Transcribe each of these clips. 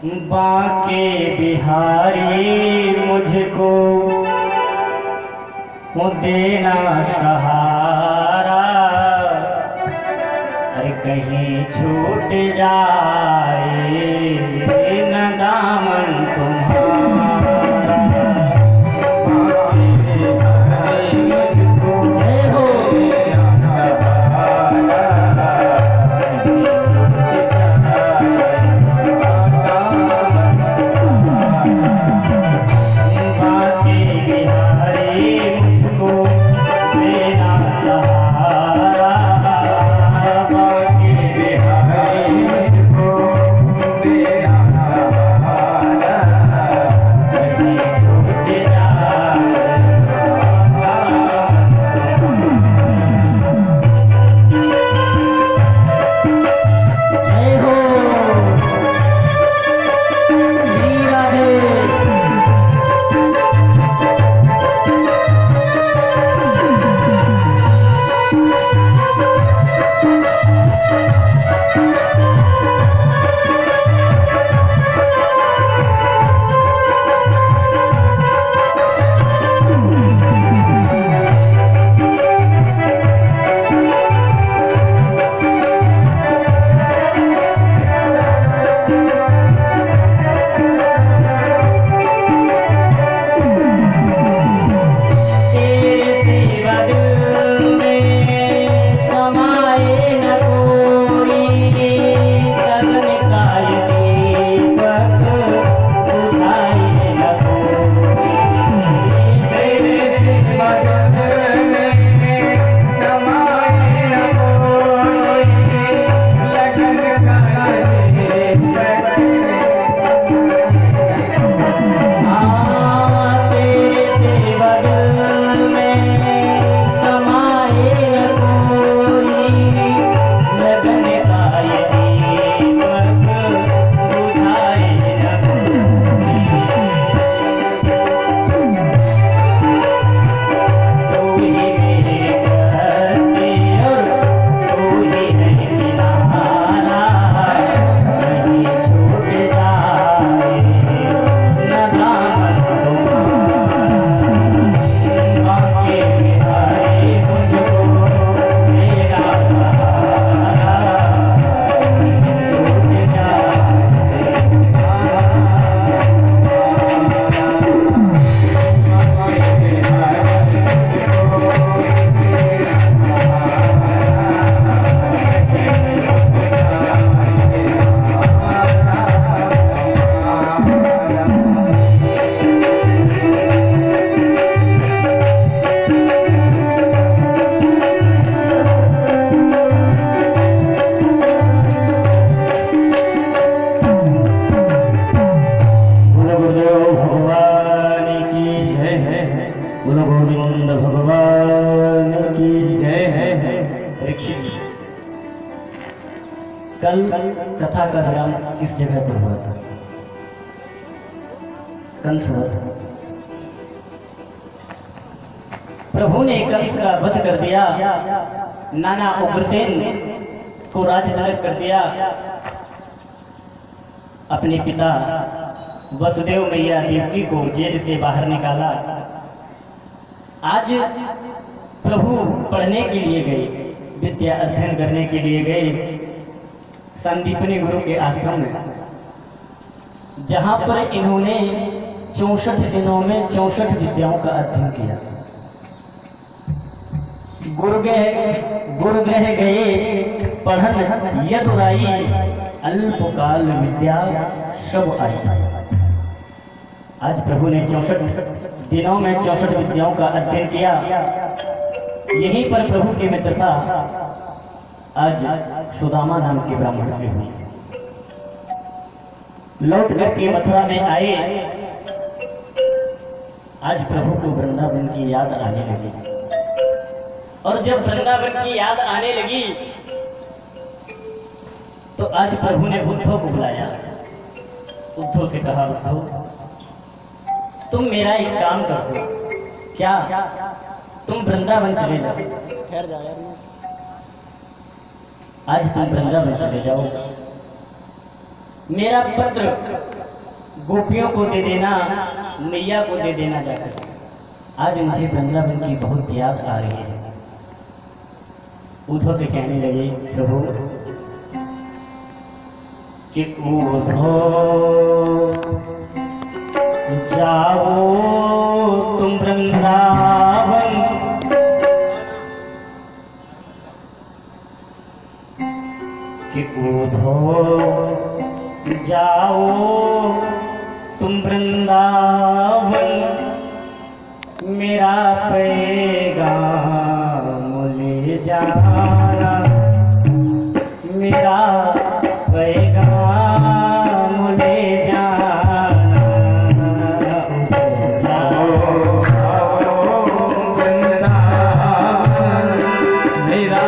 बांके बिहारी मुझको देना सहारा, अरे कहीं छूट जाए न दामन तुम्हारा। कल कथा का ध्यान इस जगह पर हुआ था। कंस वध, प्रभु ने कंस का वध कर दिया, नाना उग्रसेन को राज्य तिलक कर दिया, अपने पिता वसुदेव मैया देवकी को जेल से बाहर निकाला। आज प्रभु पढ़ने के लिए गए, विद्या अध्ययन करने के लिए गए संदीपनी गुरु के आश्रम में, जहां पर इन्होंने 64 दिनों में 64 विद्याओं का अध्ययन किया। गुरुगृह गए पढ़न यदुराई, अल्पकाल विद्या सब आई। आज प्रभु ने 64 दिनों में 64 विद्याओं का अध्ययन किया। यहीं पर प्रभु की मित्रता आज सुदामा नाम के ब्राह्मण से हुई। लौट करके मथुरा में आए। आज प्रभु को वृंदावन की याद आने लगी, और जब वृंदावन की याद आने लगी तो आज प्रभु ने उद्धव को बुलाया। उद्धव से कहा, उद्धव तुम मेरा एक काम कर दो, क्या तुम वृंदावन चले जाओ। आज तुम वृंदावन चले जाओ, मेरा पत्र गोपियों को दे देना, मैया को दे देना जाकर। आज मुझे वृंदावन की बहुत प्यास आ रही है। उद्धव से कहने लगे, प्रभु कि उद्धव जाओ तुम वृंदावन, कि उद्धव जाओ तुम वृंदावन, मेरा पैगाम ले जाना, मेरा पैगाम ले जाना। मेरा पैगाम ले जाना, मेरा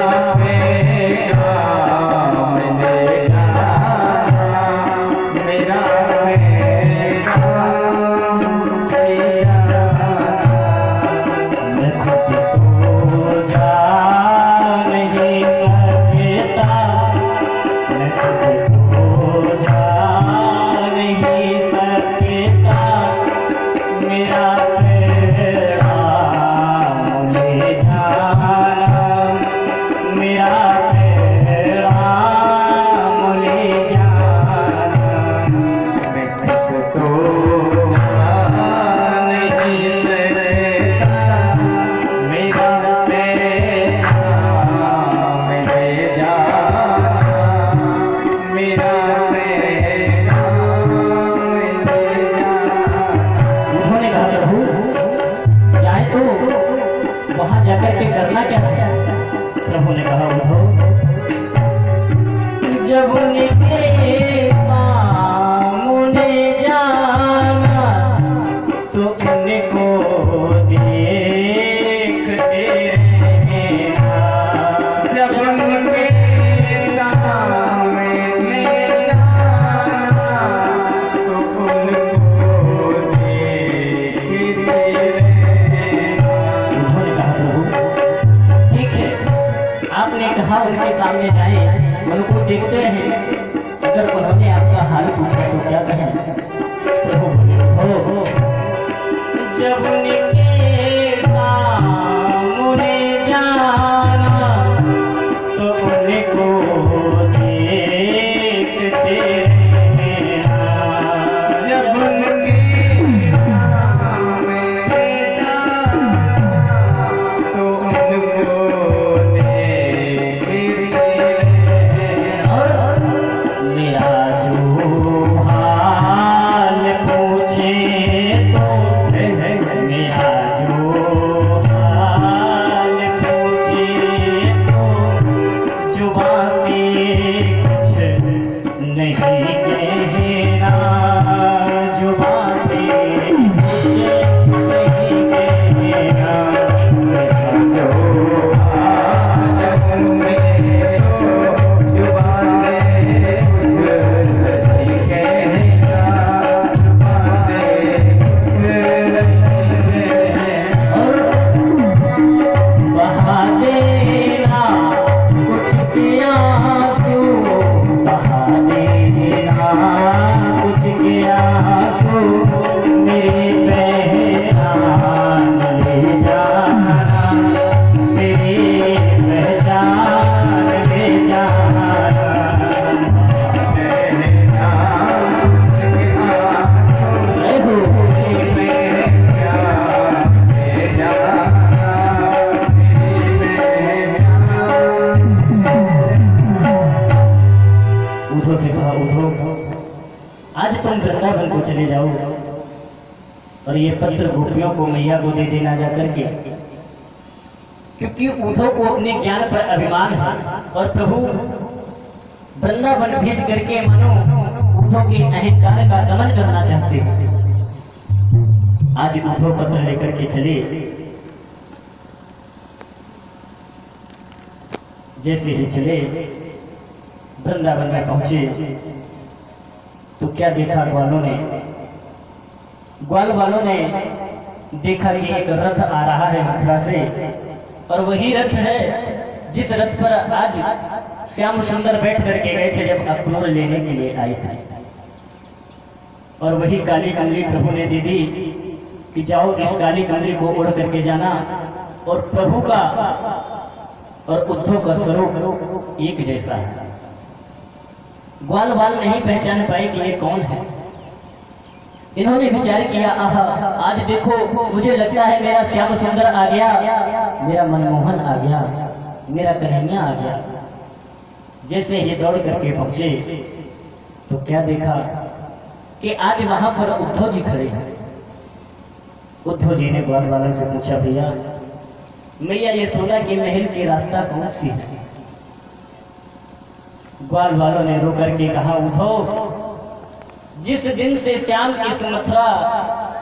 करना क्या है? प्रभु ने कहा, उद्धव जब उनके सामने जाना तो उनको देखते रहना, जब उनके सामने जाना तो उनको देखते आपने कहा उनके सामने जाए, उनको देखते हैं। अगर उन्होंने आपका हाल पूछा तो क्या कहें? प्रभु बोले, हो जब उनके सामने जाना तो उनको देखते रहना, जब उनके सामने जाना तो उनको आज तुम वृंदावन को चले जाओ और ये पत्र गोपियों को मैया को दे देना जाकर के, क्योंकि उद्धव को अपने ज्ञान पर अभिमान है और प्रभु वृंदावन भेज करके मानो उद्धव के अहंकार का दमन करना चाहते हैं। आज उद्धव पत्र लेकर के चले। जैसे ही चले वृंदावन में पहुंचे तो क्या देखा ग्वाल वालों ने देखा कि एक रथ आ रहा है मथुरा से, और वही रथ है जिस रथ पर आज श्याम सुंदर बैठ करके गए थे जब अक्रूर लेने के लिए आए थे। और वही काली कमली प्रभु ने दे दी कि जाओ इस काली कमली को उड़ करके जाना। और प्रभु का और उद्धव का स्वरूप एक जैसा है। ग्वाल बाल नहीं पहचान पाए कि ये कौन है। इन्होंने विचार किया, आहा आज देखो मुझे लगता है मेरा श्याम सुंदर आ गया, मेरा मनमोहन आ गया, मेरा कन्हैया आ गया। जैसे ही दौड़ करके पहुंचे तो क्या देखा कि आज वहां पर उद्धव जी खड़े हैं। उद्धव जी ने ग्वाल वालों से पूछा, भैया मैया यशोदा के महल की रास्ता कौन सी है? ग्वाल वालों ने रो करके कहा, उद्धव जिस दिन से श्याम इस मथुरा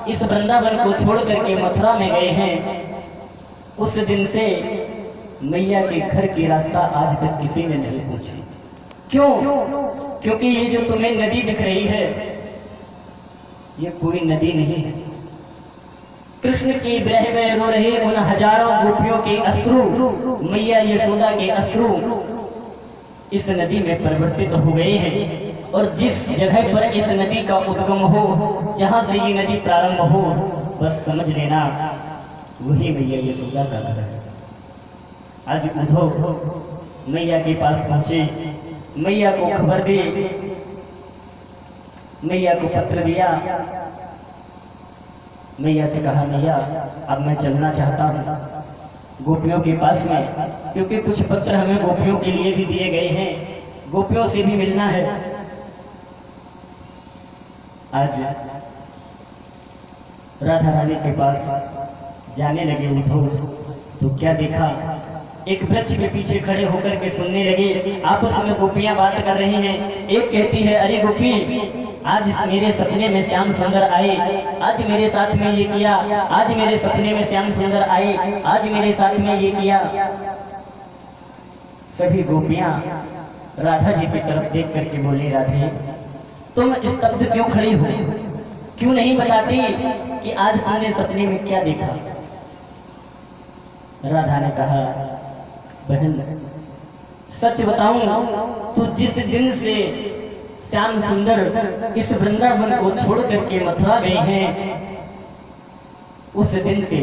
इस वृंदावन को छोड़ करके मथुरा में गए हैं, उस दिन से मैया के घर की रास्ता आज तक किसी ने नहीं पूछी। क्यों? क्योंकि ये जो तुम्हें नदी दिख रही है ये कोई नदी नहीं है। कृष्ण की विरह में रो रहे उन हजारों गोपियों के अश्रु, मैया यशोदा के अश्रु इस नदी में परिवर्तित हो गए हैं। और जिस जगह पर इस नदी का उद्गम हो, जहां से ये नदी प्रारंभ हो, बस समझ लेना वही मैया यशोदा का घर है। आज उद्धव मैया के पास पहुंचे, मैया को खबर दी, मैया को पत्र दिया। मैया से कहा, मैया अब मैं चलना चाहता हूँ गोपियों के पास में, क्योंकि कुछ पत्र हमें गोपियों के लिए भी दिए गए हैं, गोपियों से भी मिलना है। आज राधा रानी के पास जाने लगे उद्धव, तो क्या देखा, एक वृक्ष के पीछे खड़े होकर के सुनने लगे। आपस में गोपियां बात कर रही हैं। एक कहती है, अरे गोपी आज मेरे सपने में श्याम सुंदर आए, आज मेरे साथ में ये किया, आज मेरे सपने में श्याम सुंदर आए, आज मेरे साथ में ये किया। सभी गोपियां राधा जी की तरफ देख करके बोली, राधे तुम स्तब्ध क्यों खड़ी हो? क्यों नहीं बताती कि आज तुमने सपने में क्या देखा? राधा ने कहा, बहन सच बताऊं तो जिस दिन से श्याम सुंदर इस वृंदावन को छोड़ करके मथुरा गए हैं, उस दिन से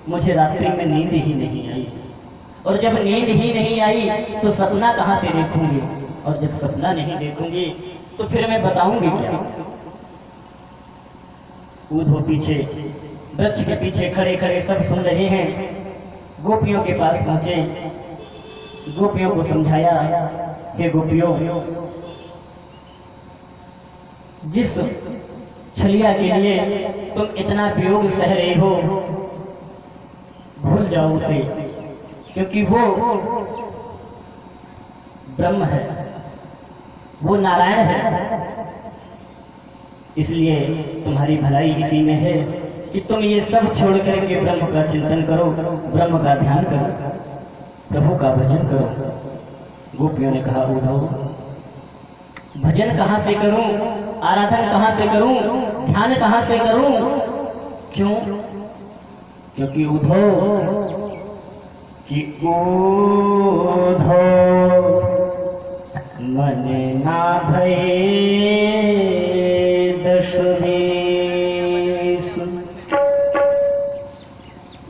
मुझे रात्रि में नींद ही नहीं आई। और जब नींद ही नहीं आई तो सपना कहाँ से देखूंगी? और जब सपना नहीं देखूंगी तो फिर मैं बताऊंगी क्या? उद्धव पीछे वृक्ष के पीछे खड़े खड़े सब सुन रहे हैं। गोपियों के पास पहुंचे, गोपियों को समझाया, हे गोपियों जिस छलिया के लिए तुम इतना वियोग सह रहे हो भूल जाओ उसे, क्योंकि वो ब्रह्म है, वो नारायण है। इसलिए तुम्हारी भलाई इसी में है कि तुम ये सब छोड़ करके ब्रह्म का चिंतन करो, ब्रह्म का ध्यान करो, प्रभु का भजन करो। गोपियों ने कहा, उद्धव भजन कहाँ से करूं, आराधन कहाँ से करूं, ध्यान कहाँ से करूं? क्यों? क्योंकि उद्धव कि उद्धव मन ना भये दशमेश,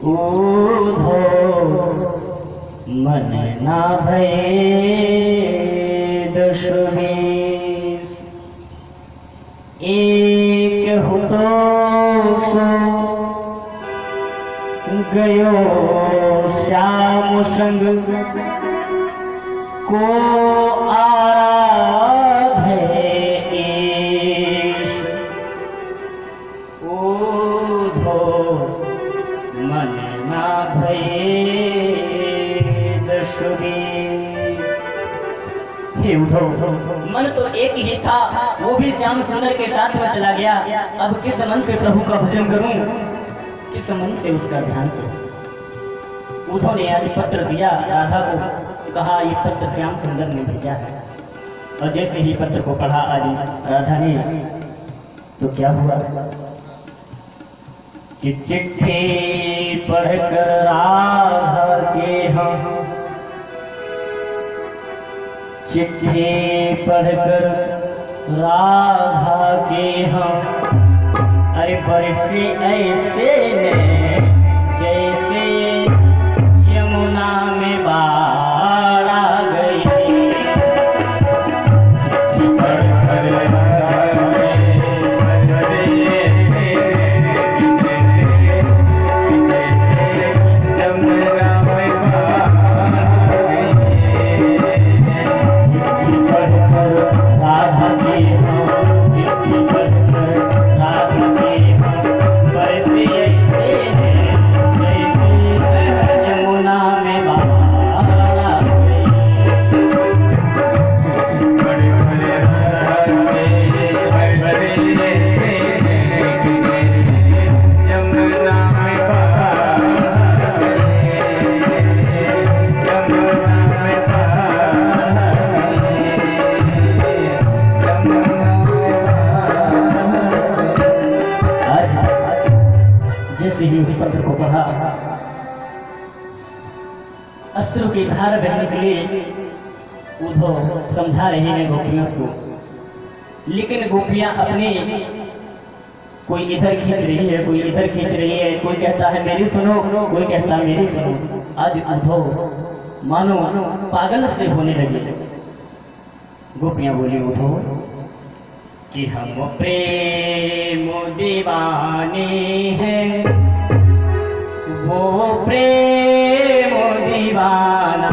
उद्धव मन ना भये दशमेश। एक हो तो सो गयो श्याम संग को आराधे ईश, उद्धव मन ना भये दशमेश। हे उद्धव मन तो एक ही था, वो भी श्याम सुंदर के साथ में चला गया। अब किस मन से प्रभु का भजन करूं, किस मन से उसका ध्यान करूं? उद्धव ने आज पत्र दिया राधा को, कहा ये पत्र श्याम सुंदर ने भेजा है। और जैसे ही पत्र को पढ़ा आज राधा ने, तो क्या हुआ कि चिट्ठी पढ़कर राधा के हम, चिट्ठी पढ़कर राधा के हो, अरे बरसे ऐसे में जैसे यमुना में बाढ़ आ गई। जैसे ही उस पत्र को पढ़ा, अश्रु की धार बहने के लिए उद्धव समझा रहे हैं गोपियों को, लेकिन गोपियां अपने कोई इधर खींच रही है, कोई इधर खींच रही है, कोई कहता है मेरी सुनो, कोई कहता है मेरी सुनो। आज उद्धव मानो पागल से होने लगे। गोपियां बोली उद्धव कि हम प्रेम दीवाने हैं, वो प्रेम दीवाना।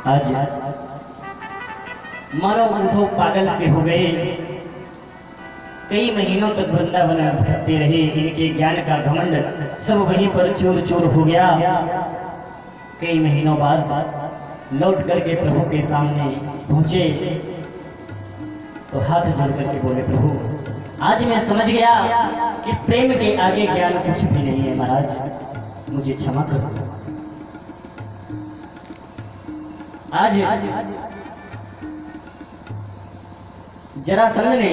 आज मानो उद्धव पागल से हो गए। कई महीनों तक वृंदावन भटकते रहे, इनके ज्ञान का घमंड सब वहीं पर चूर चूर हो गया। कई महीनों बाद लौट करके प्रभु के सामने पहुंचे तो हाथ जोड़ करके बोले, प्रभु आज मैं समझ गया कि प्रेम के आगे ज्ञान कुछ भी नहीं है, महाराज मुझे क्षमा करो। आज जरासंध ने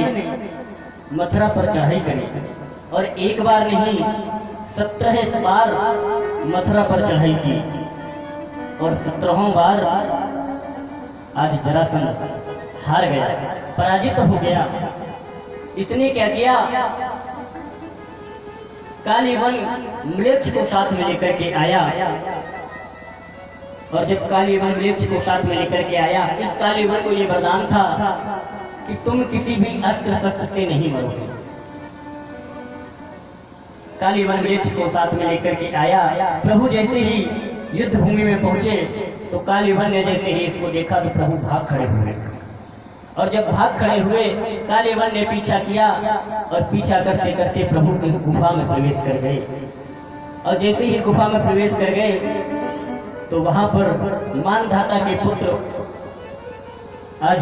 मथुरा पर चढ़ाई करी और एक बार नहीं 17 बार मथुरा पर चढ़ाई की और 17वां बार आज जरासंध हार गया, पराजित हो गया। इसने क्या किया, कालीवन म्लेच्छ को साथ में लेकर के आया और जब कालीवन म्लेच्छ को साथ में लेकर के आया, इस कालीवन को ये वरदान था कि तुम किसी भी अस्त्र शस्त्र से नहीं मरोगे। कालीवन म्लेच्छ को साथ में लेकर के आया। प्रभु जैसे ही युद्ध भूमि में पहुंचे तो कालीवन ने जैसे ही इसको देखा तो प्रभु भाग खड़े हुए और जब भाग खड़े हुए कालीवन ने पीछा किया और पीछा करते करते प्रभु की गुफा में प्रवेश कर गए। और जैसे ही गुफा में प्रवेश कर गए तो वहां पर मानधाता के पुत्र आज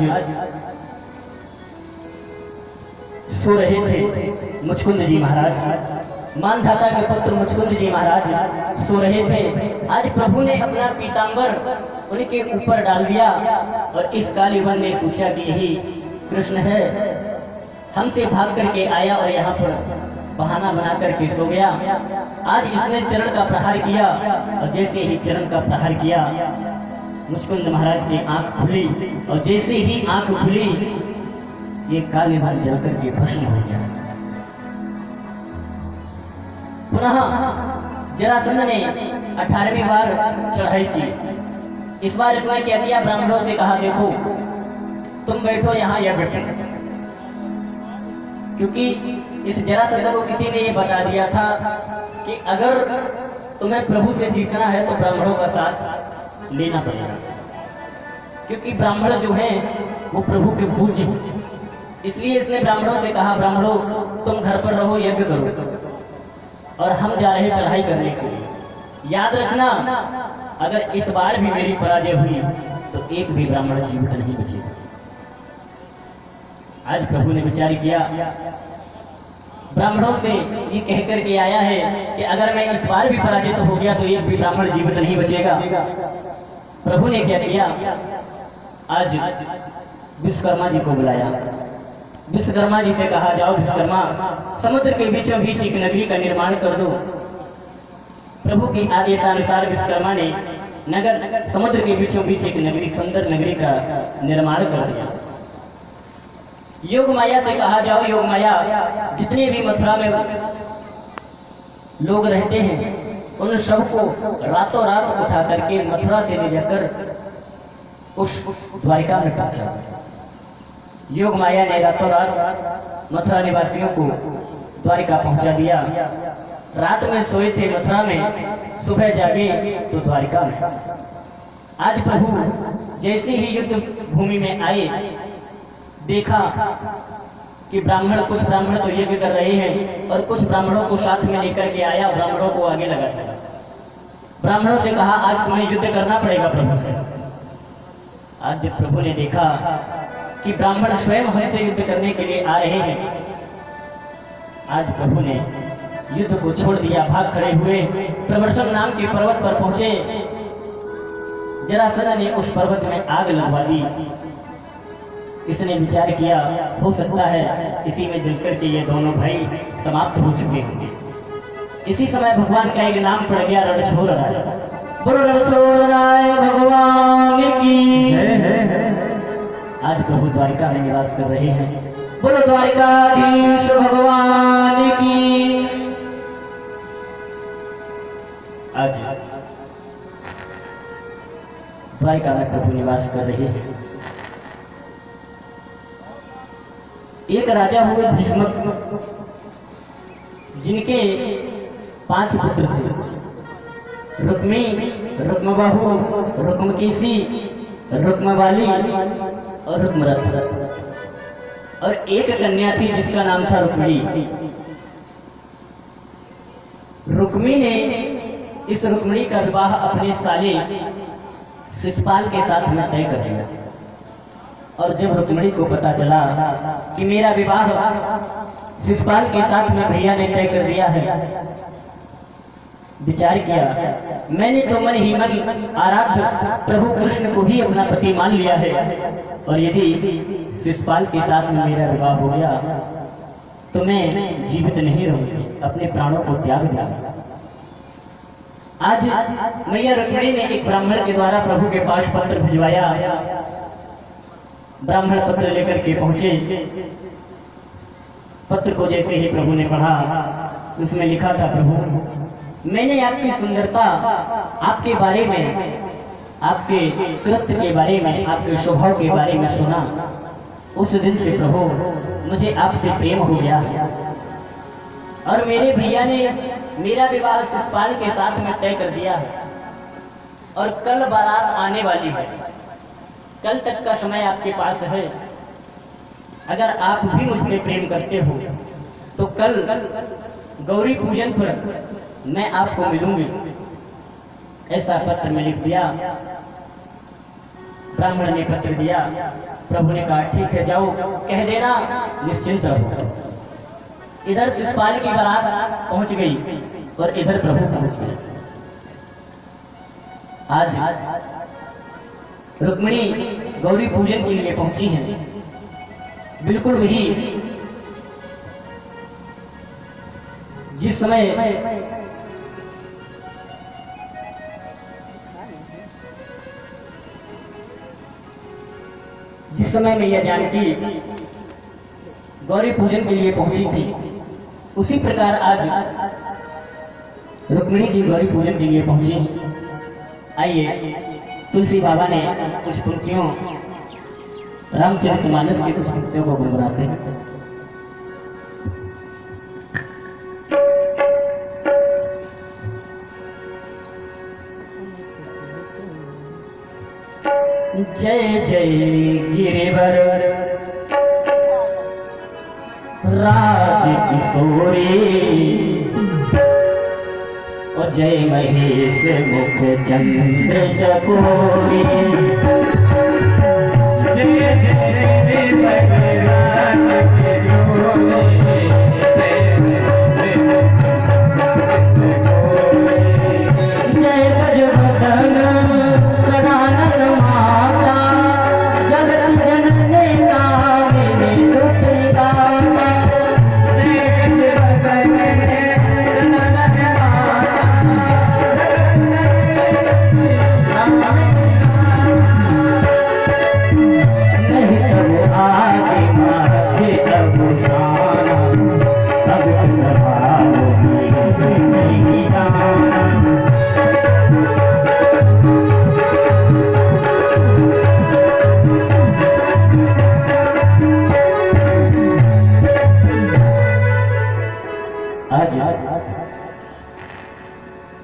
सो रहे थे मुचकुंद जी महाराज। मानधाता के पुत्र मुचकुंद जी महाराज सो रहे थे। आज प्रभु ने अपना पीतांबर उनके ऊपर डाल दिया और इस कालीवन ने सोचा कि यही कृष्ण है, हमसे भाग करके आया और यहाँ पर बहाना बना करके सो गया। आज इसने चरण का प्रहार किया और जैसे ही चरण का प्रहार किया मुचकुंद महाराज की आंख खुली और जैसे ही आंख खुली ये कालीवन जल करके भस्म हो गया। पुनः जरासंध ने 18वीं बार चढ़ाई की। इस बार इसने क्या किया, ब्राह्मणों से कहा देखो तुम बैठो यहाँ यज्ञ करो, क्योंकि इस जरासंध को किसी ने ये बता दिया था कि अगर तुम्हें प्रभु से जीतना है तो ब्राह्मणों का साथ लेना पड़ेगा, क्योंकि ब्राह्मण जो हैं वो प्रभु के पूज्य हैं। इसलिए इसने ब्राह्मणों से कहा ब्राह्मणों तुम घर पर रहो, यज्ञ करो और हम जा रहे चढ़ाई करने के लिए। याद रखना अगर इस बार भी मेरी पराजय हुई तो एक भी ब्राह्मण जीवित नहीं बचेगा। आज प्रभु ने विचार किया, ब्राह्मणों से ये कहकर के आया है कि अगर मैं इस बार भी पराजित हो गया तो एक भी ब्राह्मण जीवित नहीं बचेगा। प्रभु ने क्या किया, आज विश्वकर्मा जी को बुलाया। विश्वकर्मा जी से कहा जाओ विश्वकर्मा समुद्र के बीचों बीच एक नगरी का निर्माण कर दो। प्रभु के आदेशानुसार विश्वकर्मा ने नगर समुद्र के बीचों बीच एक नगरी, सुंदर नगरी का निर्माण कर दिया। योग माया से कहा जाओ योग माया जितने भी मथुरा में लोग रहते हैं उन सबको रातों रात उठा करके मथुरा से ले जाकर उस द्वारिका में पहुंचा। योग माया ने रातों रात मथुरा निवासियों को द्वारिका पहुंचा दिया। रात में सोए थे मथुरा में, सुबह जागे तो द्वारिका में। आज प्रभु जैसे ही युद्ध भूमि में आए देखा कि कुछ ब्राह्मण तो यज्ञ कर रहे हैं और कुछ ब्राह्मणों को साथ में लेकर के आया, ब्राह्मणों को आगे लगा दिया। ब्राह्मणों से कहा आज तुम्हें युद्ध करना पड़ेगा प्रभु से। आज जब प्रभु ने देखा कि ब्राह्मण स्वयं हमसे युद्ध करने के लिए आ रहे हैं, आज प्रभु ने युद्ध को छोड़ दिया, भाग खड़े हुए प्रवर्षण नाम के पर्वत पर पहुंचे। जरासंध ने उस पर्वत में आग लगवा दी। इसने विचार किया हो सकता है इसी में जलकर के ये दोनों भाई समाप्त हो चुके होंगे। इसी समय भगवान का एक नाम पड़ गया, रणछोड़ राय। बोलो रणछोड़ राय भगवान की। आज प्रभु द्वारिका में निवास कर रहे हैं। बोलो द्वारिकाधीश भगवान की। आज द्वारिका में प्रभु निवास कर रहे हैं। एक राजा हुए भीष्मक, जिनके 5 पुत्र थे, रुक्मी, रुक्मबाहु, रुक्मकेशी, रुक्मबाली और रुक्मरथ, और एक कन्या थी जिसका नाम था रुक्मिणी। रुक्मी ने इस रुक्मिणी का विवाह अपने साले शिशुपाल के साथ में तय कर दिया। और जब रुक्मिणी को पता चला कि मेरा विवाह शिशुपाल के साथ में भैया ने तय कर दिया है, विचार किया मैंने तो मन ही मन आराध्य प्रभु कृष्ण को ही अपना पति मान लिया है, और यदि शिशुपाल के साथ में मेरा विवाह हो गया तो मैं जीवित नहीं रहूंगी, अपने प्राणों को त्याग दूंगा। आज मैया रुक्मिणी ने एक ब्राह्मण के द्वारा प्रभु के पास पत्र भिजवाया। ब्राह्मण पत्र लेकर के पहुंचे। पत्र को जैसे ही प्रभु ने पढ़ा, उसमें लिखा था, प्रभु मैंने आपकी सुंदरता, आपके बारे में, आपके कृत्य के बारे में, आपके स्वभाव के बारे में सुना। उस दिन से प्रभु मुझे आपसे प्रेम हो गया और मेरे भैया ने मेरा विवाह शिशुपाल के साथ में तय कर दिया है और कल बारात आने वाली है। कल तक का समय आपके पास है। अगर आप भी मुझसे प्रेम करते हो तो कल गौरी पूजन पर मैं आपको मिलूंगी। ऐसा पत्र में लिख दिया। ब्राह्मण ने पत्र दिया। प्रभु ने कहा ठीक है, जाओ कह देना, निश्चिंत रहो। इधर शिषपाल की बारात पहुंच गई और इधर प्रभु पहुंच गए। आज रुक्मिणी गौरी पूजन के लिए पहुंची हैं। बिल्कुल वही जिस समय मैया जानकी गौरी पूजन के लिए पहुंची थी, उसी प्रकार आज रुक्मिणी जी गौरी पूजन के लिए पहुंची। आइए तुलसी बाबा ने कुछ पंक्तियों रामचरितमानस की कुछ पंक्तियों को गुनगुनाते हैं। जय जय गिरिवर राज किशोरी और जय महेश मुख चंद्र चकोरी। जय जय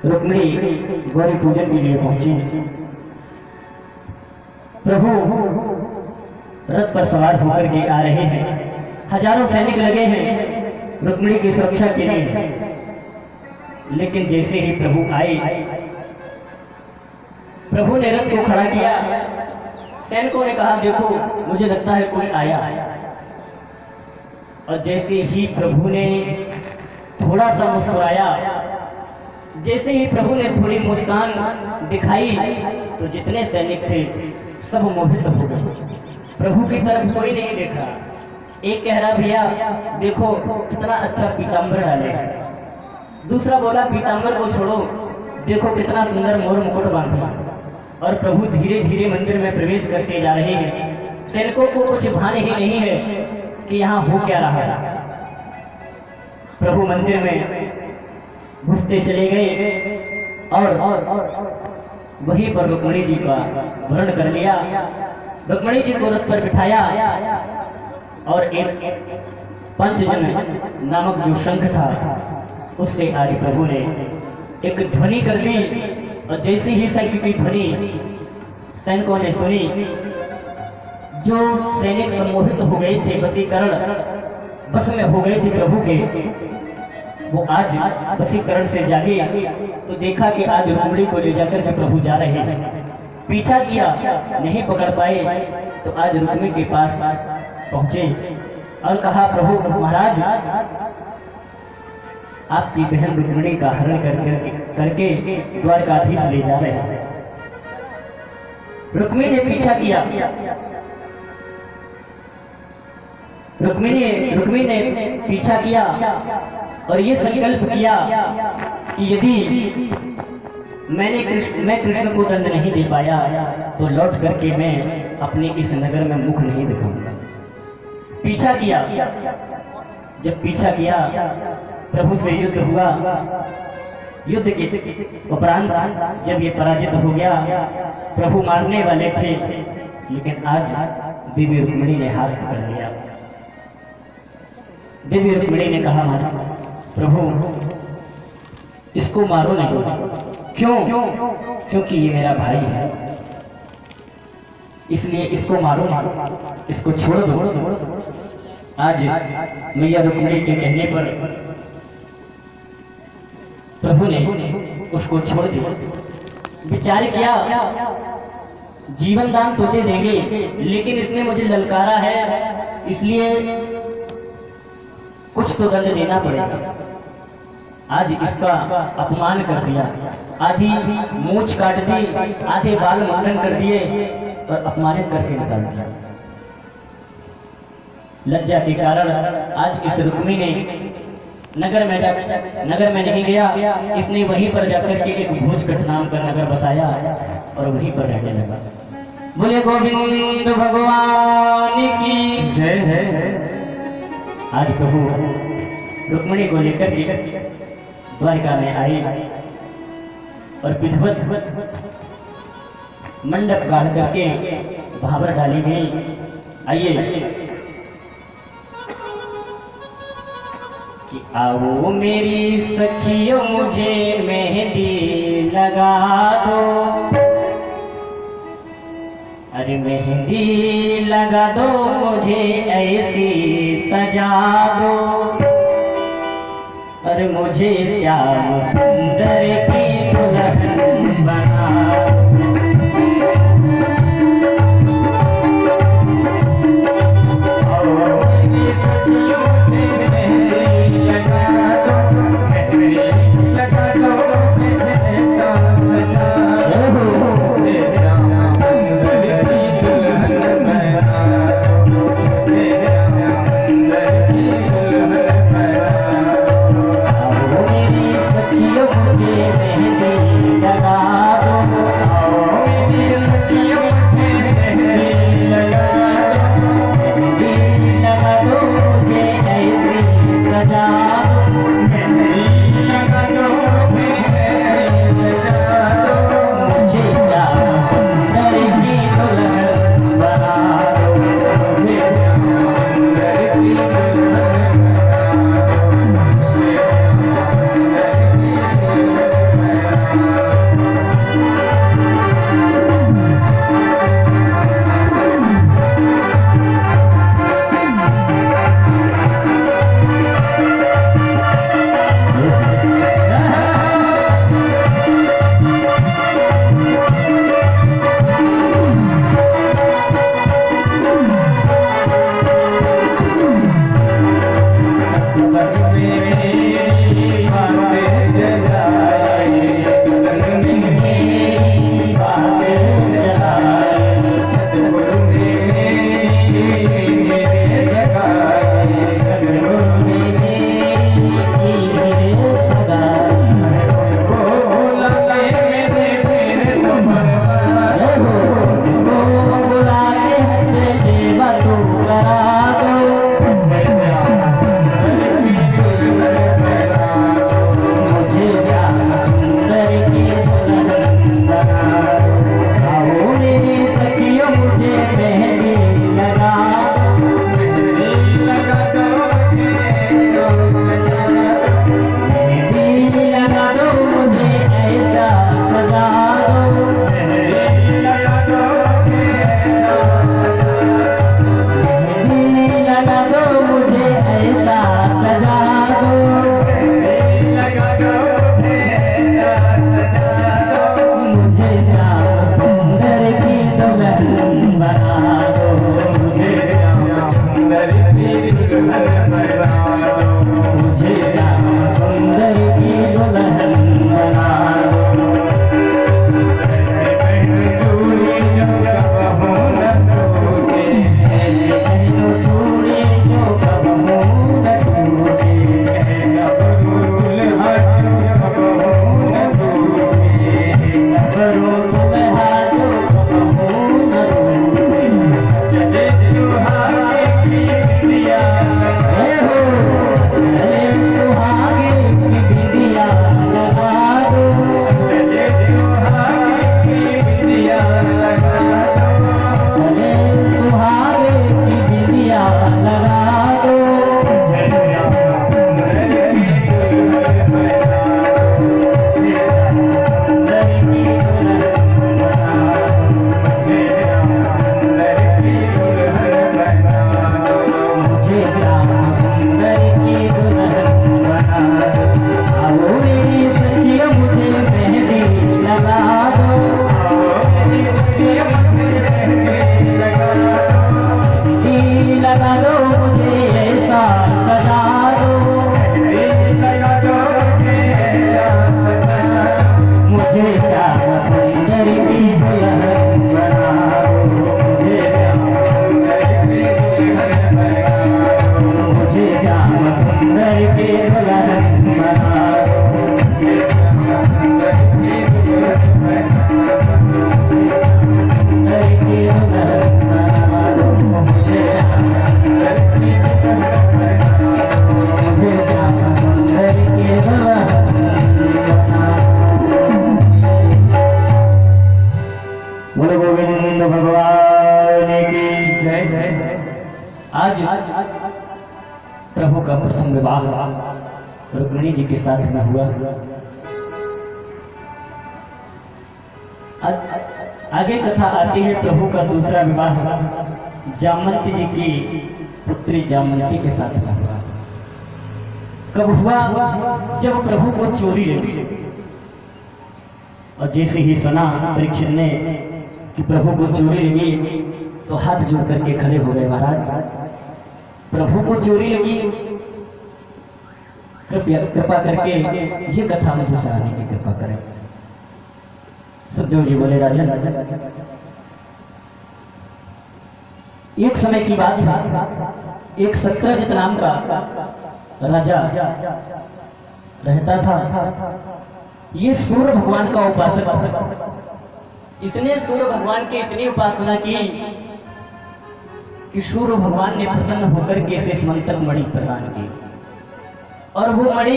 रुक्मिणी गौरी पूजन के लिए पहुंची। प्रभु रथ पर सवार होकर के आ रहे हैं। हजारों सैनिक लगे हैं रुक्मिणी की सुरक्षा के लिए। लेकिन जैसे ही प्रभु आए, प्रभु ने रथ को खड़ा किया। सैनिकों ने कहा देखो मुझे लगता है कोई आया। और जैसे ही प्रभु ने थोड़ा सा मुस्कुराया, जैसे ही प्रभु ने थोड़ी मुस्कान दिखाई तो जितने सैनिक थे सब मोहित हो गए। प्रभु की तरफ कोई नहीं देखा। एक कह रहा भैया देखो कितना अच्छा पीताम्बर डाले। दूसरा बोला पीताम्बर को छोड़ो, देखो कितना सुंदर मोर मुकुट बांधा। और प्रभु धीरे धीरे मंदिर में प्रवेश करते जा रहे हैं। सैनिकों को कुछ भान ही नहीं है कि यहाँ हो क्या रहा है। प्रभु मंदिर में घुसते चले गए और वहीं पर रुक्मिणी जी का वर्ण कर लिया। रुक्मिणी जी को रथ पर बिठाया और एक पंचजन नामक जो शंख था उससे आदि प्रभु ने एक ध्वनि कर दी। और जैसे ही शंख की ध्वनि सैनिकों ने सुनी, जो सैनिक सम्मोहित हो गए थे, वशीकरण बस में हो गए थे प्रभु के, वो आज वशीकरण से जागे तो देखा कि आज रुक्मिणी को ले जाकर के प्रभु जा रहे हैं। पीछा किया, नहीं पकड़ पाए तो आज रुक्मिणी के पास पहुंचे और कहा प्रभु महाराज आपकी बहन रुक्मिणी का हरण करके द्वारकाधीश ले जा रहे हैं। रुक्मिणी ने पीछा किया। रुक्मिणी ने पीछा किया और ये संकल्प किया कि यदि मैं कृष्ण को दंड नहीं दे पाया तो लौट करके मैं अपने इस नगर में मुख नहीं दिखाऊंगा। पीछा किया। जब पीछा किया प्रभु से युद्ध हुआ। युद्ध के उपरांत जब ये पराजित हो गया, प्रभु मारने वाले थे, लेकिन आज देवी रुक्मिणी ने हाथ पकड़ लिया। देवी रुक्मिणी ने कहा प्रभु इसको मारो नहीं। क्यों? क्योंकि ये मेरा भाई है, इसलिए इसको मारो नहीं, इसको छोड़ दो। आज मैया रुक्मिणी के कहने पर प्रभु ने उसको छोड़ दिया। विचार किया जीवन दान तो दे देंगे, लेकिन इसने मुझे ललकारा है, इसलिए कुछ तो दंड देना पड़ेगा। आज इसका अपमान कर दिया, आधी मूंछ काट दी, आधे बाल मुंडन कर दिए और अपमानित करके निकाल दिया। लज्जा के कारण आज इस रुक्मी ने नगर में नहीं गया, इसने वहीं पर जाकर के एक भोजकट नाम का नगर बसाया और वहीं पर रहने लगा। बोले गोविंद भगवान की जय है। आज प्रभु रुक्मिणी को लेकर के द्वारिका में आई और विधिवत मंडप गाड़ करके भावर डाली गई। आइए कि आओ मेरी सखियों मुझे मेहंदी लगा दो, अरे मेहंदी लगा दो मुझे ऐसी सजा दो, अरे मुझे श्याम सुंदर की दुल्हन बना रुक्मिणी जी के साथ में हुआ। आगे कथा आती है प्रभु का दूसरा विवाह जामवंती जी की पुत्री जामवंती के साथ में हुआ। कब हुआ? जब प्रभु को चोरी लगी और जैसे ही सुना परीक्षित ने कि प्रभु को चोरी लगी तो हाथ जोड़ करके खड़े हो गए, महाराज प्रभु को चोरी लगी, कृपा करके ये कथा मुझे सुनाने की कृपा करें। सुखदेव जी बोले, राजन एक समय की बात था, एक सत्यजित नाम का राजा रहता था। ये सूर्य भगवान का उपासक था। इसने सूर्य भगवान की इतनी उपासना की कि सूर्य भगवान ने प्रसन्न होकर के इसे मंत्र मणि प्रदान की और वो मणि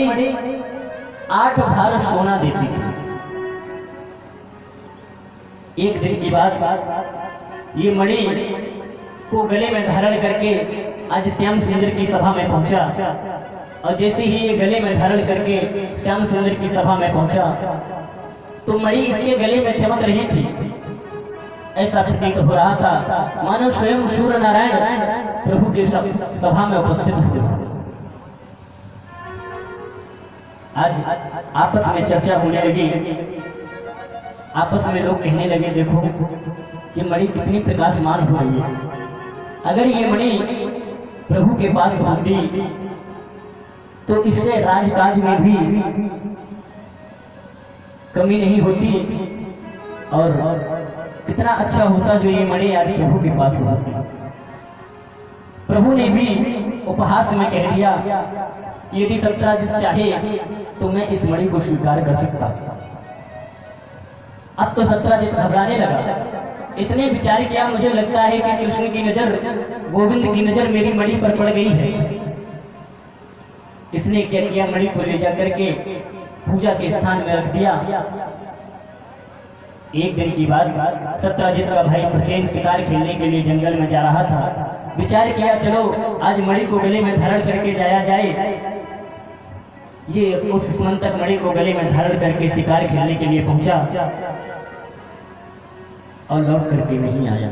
8 भार सोना देती थी। एक दिन की बात, ये मणि को गले में धारण करके आज श्याम सुंदर की सभा में पहुंचा और जैसे ही ये गले में धारण करके श्याम सुंदर की सभा में पहुंचा तो मणि इसके गले में चमक रही थी। ऐसा प्रतीत हो रहा था मानो स्वयं सूर्य नारायण प्रभु की सभा में उपस्थित हुए। आज आपस में चर्चा होने लगी, आपस में लोग कहने लगे, देखो ये मणि कितनी प्रकाशमान हो रही है। अगर ये मणि प्रभु के पास होती तो इससे राजकाज में भी कमी नहीं होती और कितना अच्छा होता जो ये मणि आज प्रभु के पास होती। प्रभु ने भी उपहास में कह दिया कि यदि सत्यजित चाहे तो मैं इस मणि को स्वीकार कर सकता। अब तो सत्यजित घबराने लगा। इसने विचार किया, मुझे लगता है कि कृष्ण की नजर, गोविंद की नजर मेरी मणि पर पड़ गई है। इसने क्या किया, मणि को ले जाकर के पूजा के स्थान में रख दिया। एक दिन की बात, सत्यजित का भाई प्रसेन शिकार खेलने के लिए जंगल में जा रहा था। विचार किया, चलो आज मणि को गले में धारण करके जाया जाए। ये उस मंत्र मणि को गले में धारण करके शिकार खेलने के लिए पहुंचा और लौट करके नहीं आया।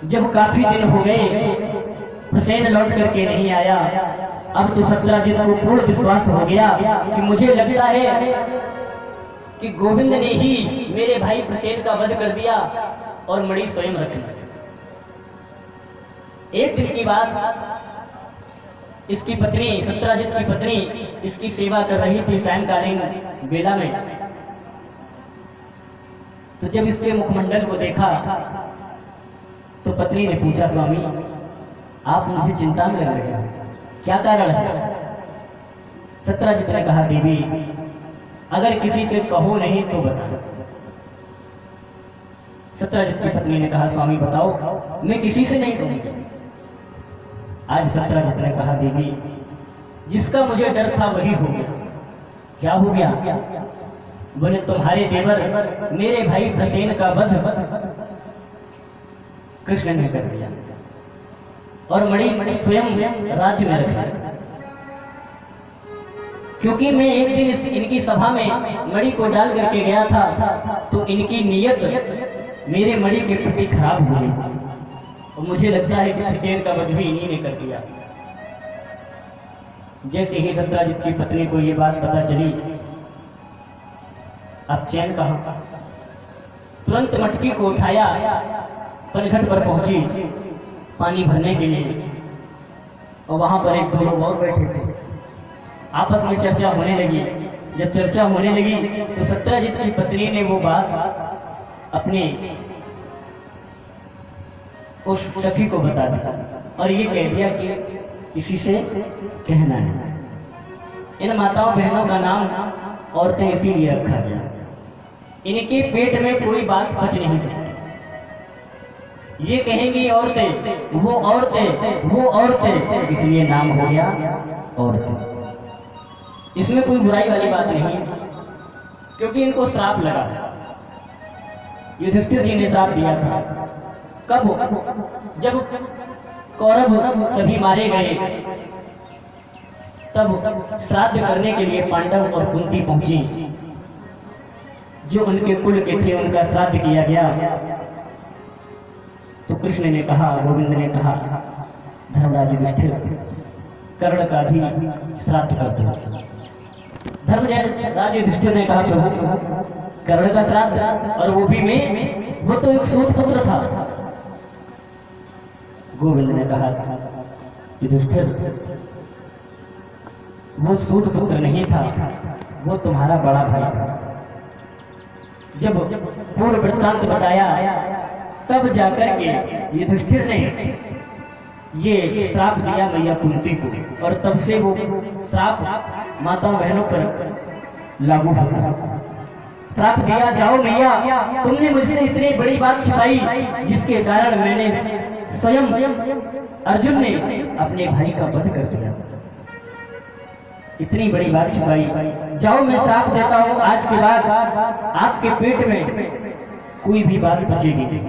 जब काफी दिन हो गए प्रसेन लौट करके नहीं आया, अब तो सत्यजित को पूर्ण विश्वास हो गया कि मुझे लगता है कि गोविंद ने ही मेरे भाई प्रसेन का वध कर दिया और मणि स्वयं रख ली। एक दिन की बात, इसकी पत्नी, सत्यजित की पत्नी इसकी सेवा कर रही थी सायंकालीन बेला में। तो जब इसके मुखमंडल को देखा तो पत्नी ने पूछा, स्वामी आप मुझे चिंता में लग रहे हैं, क्या कारण है? सत्यजित ने कहा, देवी अगर किसी से कहो नहीं तो बताओ। सत्यजित की पत्नी ने कहा, स्वामी बताओ, मैं किसी से नहीं कहूंगी। आज सत्यजित ने कहा, देवी जिसका मुझे डर था वही हो गया। क्या हो गया? बोले, तुम्हारे देवर मेरे भाई प्रसेन का वध कृष्ण ने कर दिया और मणि स्वयं राज्य में रखा। क्योंकि मैं एक दिन इनकी सभा में मणि को डाल करके गया था तो इनकी नीयत मेरे मणि के प्रति खराब हो गई और मुझे लगता है कि प्रसेन का वध भी इन्हीं ने कर दिया। जैसे ही सत्यजित की पत्नी को ये बात पता चली, अब चैन कहां? तुरंत मटकी को उठाया, पनघट पर पहुंची पानी भरने के लिए और वहां पर एक दो लोग और बैठे थे। आपस में चर्चा होने लगी। जब चर्चा होने लगी तो सत्यजित की पत्नी ने वो बात अपने उस सखी को बता दिया और ये कह दिया कि किसी से कहना है। इन माताओं बहनों का नाम औरतें इसीलिए रखा गया, इनके पेट में कोई बात पच नहीं सकती। ये कहेंगी औरतें, वो औरतें, वो औरतें, इसलिए नाम हो गया औरतें। इसमें कोई बुराई वाली बात नहीं, क्योंकि इनको श्राप लगा। युधिष्ठिर जी ने श्राप दिया था। कब? जब कौरव सभी मारे गए तब श्राद्ध करने के लिए पांडव और कुंती पहुंची। जो उनके कुल के थे उनका श्राद्ध किया गया। तो कृष्ण ने कहा, गोविंद ने कहा, धर्मराज युधिष्ठिर, कर्ण का भी श्राद्ध कर दो। धर्मराज युधिष्ठिर ने कहा, प्रभु कर्ण का श्राद्ध, और वो भी मैं, वो तो एक सूत पुत्र था। गोविंद ने कहा, युधिष्ठिर वो सूत पुत्र नहीं था, वो तुम्हारा बड़ा भाई था। जब पूर्व वृत्तांत बताया तब जाकर के युधिष्ठिर ने ये श्राप दिया मैया कुंती को, और तब से वो श्राप माताओं बहनों पर लागू होता। श्राप दिया, जाओ मैया, तुमने मुझसे इतनी बड़ी बात छिपाई जिसके कारण मैंने स्वयं अर्जुन ने अपने भाई का वध कर दिया। इतनी बड़ी बात छिपाई, जाओ मैं श्राप देता हूं, आज के बाद आपके पेट में कोई भी बात बचेगी।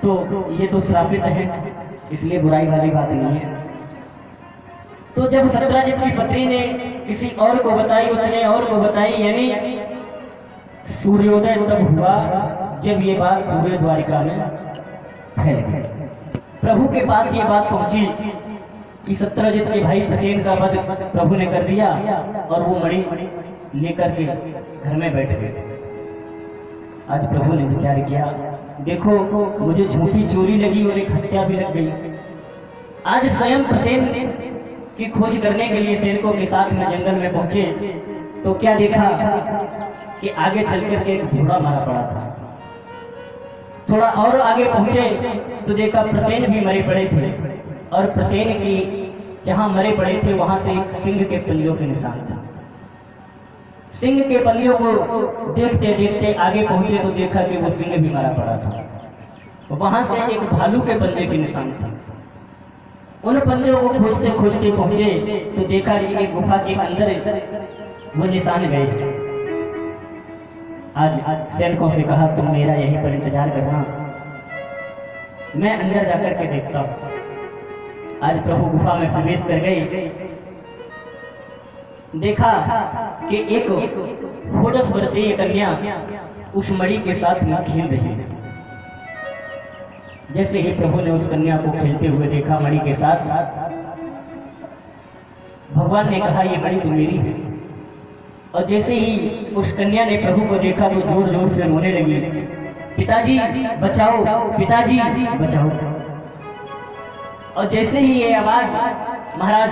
तो ये तो श्रापित है, इसलिए बुराई वाली बात नहीं है। तो जब सत्यराजित की पत्नी ने किसी और को बताई, उसने और को बताई, यानी सूर्योदय तब हुआ जब ये बात पूरे द्वारिका में फैल गई। प्रभु के पास ये बात पहुंची कि सत्यराजित के भाई प्रसेन का वध प्रभु ने कर दिया, और वो मणि लेकर के घर में बैठ गए। आज प्रभु ने विचार किया, देखो मुझे झूठी चोरी लगी और एक हत्या भी लग गई। आज स्वयं प्रसेन की खोज करने के लिए सैनिकों के साथ में जंगल में पहुंचे, तो क्या देखा कि आगे चलकर के एक घोड़ा मारा पड़ा था। थोड़ा और आगे पहुंचे तो देखा प्रसेन भी मरे पड़े थे, और प्रसेन की जहां मरे पड़े थे वहां से एक सिंह के पंजों के निशान था। सिंह के पंजों को देखते देखते आगे पहुंचे तो देखा कि वो सिंह भी मरा पड़ा था। वहां से एक भालू के पंजे के निशान था। उन पंजों को खोजते खोजते पहुंचे तो देखा कि एक गुफा के अंदर वो निशान गए। आज सैनिकों से कहा, तुम मेरा यहीं पर इंतजार करना, मैं अंदर जाकर के देखता हूं। आज प्रभु गुफा में प्रवेश कर गए, देखा कि एक 14 वर्षीय कन्या उस मणि के साथ में खेल रही है। जैसे ही प्रभु ने उस कन्या को खेलते हुए देखा मणि के साथ, भगवान ने कहा, ये मणि तो मेरी है। और जैसे ही उस कन्या ने प्रभु को देखा तो जोर जोर से रोने लगी, पिताजी बचाओ, पिताजी बचाओ। और जैसे ही ये आवाज महाराज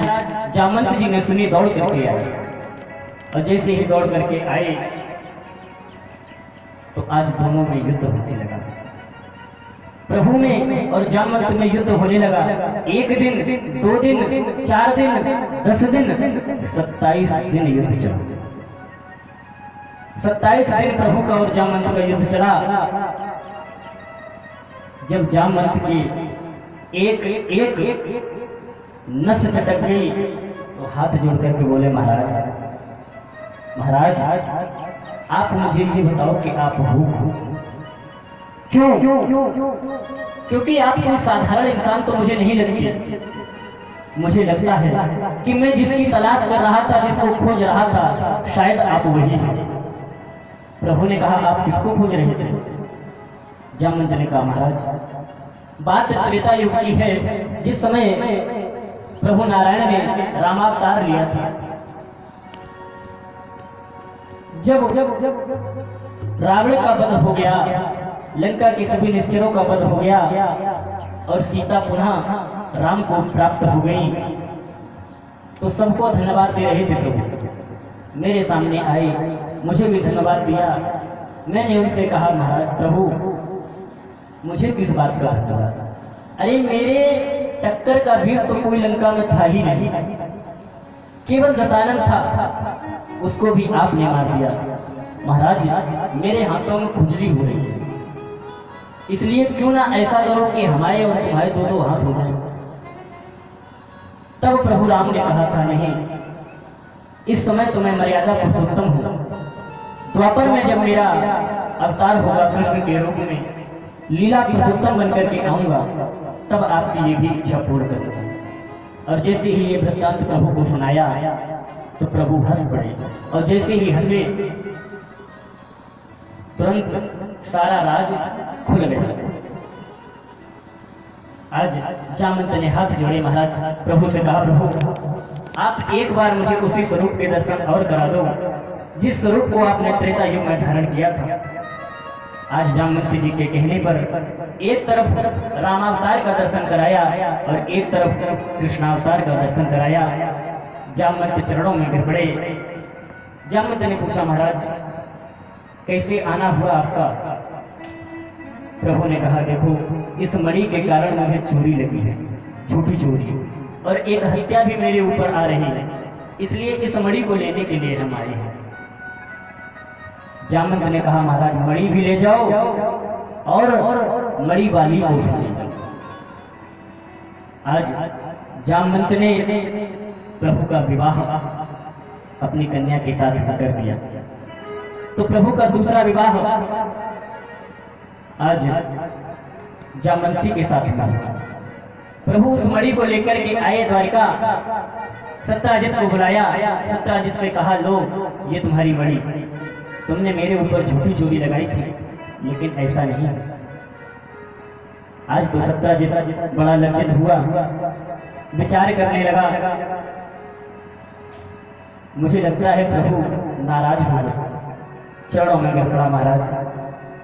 जामंत जी ने सुनी, दौड़ करके आए। और जैसे ही दौड़ करके आए तो आज दोनों में युद्ध होने लगा। प्रभु में और जामंत में युद्ध होने लगा। 1 दिन, 2 दिन, 4 दिन, 10 दिन, 27 दिन युद्ध चला। 27 दिन प्रभु का और जामंत का युद्ध चला। जब जामंत की एक नस चटक गई तो हाथ जोड़ करके बोले, महाराज महाराज आप मुझे ये बताओ कि आप हो क्यों? क्योंकि आप कोई साधारण इंसान तो मुझे नहीं लगती। मुझे लगता है कि मैं जिसकी तलाश कर रहा था, जिसको खोज रहा था, शायद आप वही हैं। प्रभु ने कहा, आप किसको खोज रहे थे? जामवंत ने कहा, महाराज बात त्रेता युग की है, जिस समय प्रभु नारायण ने रामावतार लिया था। जब रावण का वध हो गया, लंका के सभी निश्चरों का वध हो गया और सीता पुनः राम को प्राप्त हो गई, तो सबको धन्यवाद दे रहे थे प्रभु। मेरे सामने आए, मुझे भी धन्यवाद दिया। मैंने उनसे कहा, महाराज प्रभु मुझे किस बात का धन्यवाद? अरे मेरे टक्कर का वीर तो कोई लंका में था ही नहीं, केवल दशानन था, उसको भी आपने मार दिया। महाराज मेरे हाथों में खुजली हो रही है, इसलिए क्यों ना ऐसा करो कि हमारे और तुम्हारे दो हाथ हो जाए। तब प्रभु राम ने कहा था, नहीं, इस समय तो मैं मर्यादा पुरुषोत्तम हूं। द्वापर में जब मेरा अवतार होगा कृष्ण के रूप में, लीला पुरुषोत्तम बनकर के आऊंगा, तब आपकी ये भी इच्छा पूर्ण कर दूंगा। और जैसे ही ये वृत्तांत प्रभु को सुनाया तो प्रभु हंस पड़े, और जैसे ही हंसे तुरंत सारा राज खुल गया। आज जामवंत ने हाथ जोड़े महाराज प्रभु से कहा, प्रभु आप एक बार मुझे उसी स्वरूप के दर्शन और करा दो जिस स्वरूप को आपने त्रेता युग में धारण किया था। आज जामवंत जी के कहने पर एक तरफ रामावतार का दर्शन कराया और एक तरफ कृष्णावतार का दर्शन कराया। जामवंत चरणों में गिर पड़े। जामवंत ने पूछा, महाराज कैसे आना हुआ आपका? प्रभु ने कहा, देखो इस मणि के कारण मुझे चोरी लगी है, झूठी चोरी, और एक हत्या भी मेरे ऊपर आ रही है, इसलिए इस मणि को लेने के लिए हम आए हैं। जामवंत ने कहा, महाराज मणि भी ले जाओ और मणि वाली को भी ले जाओ। आज जामवंत ने प्रभु का विवाह अपनी कन्या के साथ कर दिया। तो प्रभु का दूसरा विवाह आज जामवंती के साथ हुआ। प्रभु उस मणि को लेकर के आए द्वारिका। सत्राजित को बुलाया। सत्राजित से कहा, लो ये तुम्हारी मणि, तुमने मेरे ऊपर झूठी चोरी लगाई थी, लेकिन ऐसा नहीं। आज तो सत्राजित बड़ा लज्जित हुआ, विचार करने लगा, मुझे लगता है प्रभु नाराज हो गए। चरणों में गिर पड़ा, महाराज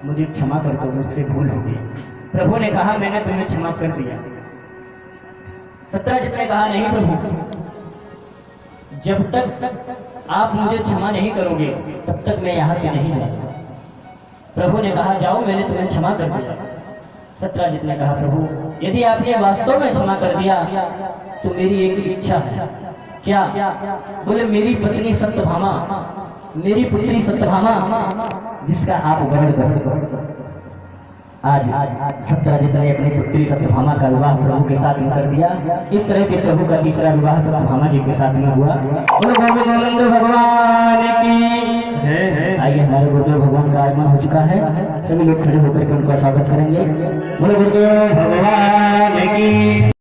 मुझे क्षमा कर दो, मुझसे भूल हो गई। प्रभु ने कहा, मैंने तुम्हें क्षमा कर दिया। सत्राजित ने कहा, नहीं प्रभु, जब तक आप मुझे क्षमा नहीं करोगे तब तक मैं यहाँ से नहीं जाऊंगा। प्रभु ने कहा, जाओ मैंने तुम्हें क्षमा कर दिया। सत्राजित ने कहा, प्रभु यदि आपने वास्तव में क्षमा कर दिया तो मेरी एक इच्छा है। क्या? बोले, मेरी पत्नी सत्यभामा, मेरी पुत्री सत्यभामा जिसका आप वर्ण करो। आज सत्राजित ने अपनी पुत्री सत्यभामा का विवाह प्रभु के साथ में कर दिया। इस तरह से प्रभु का तीसरा विवाह सत्यभामा जी के साथ में हुआ। बोलो गोविंद भगवान की जय। आइए, हमारे गुरुदेव भगवान का आगमन हो चुका है, सभी लोग खड़े होकर के उनका स्वागत करेंगे। बोलो गुरुदेव भगवान की।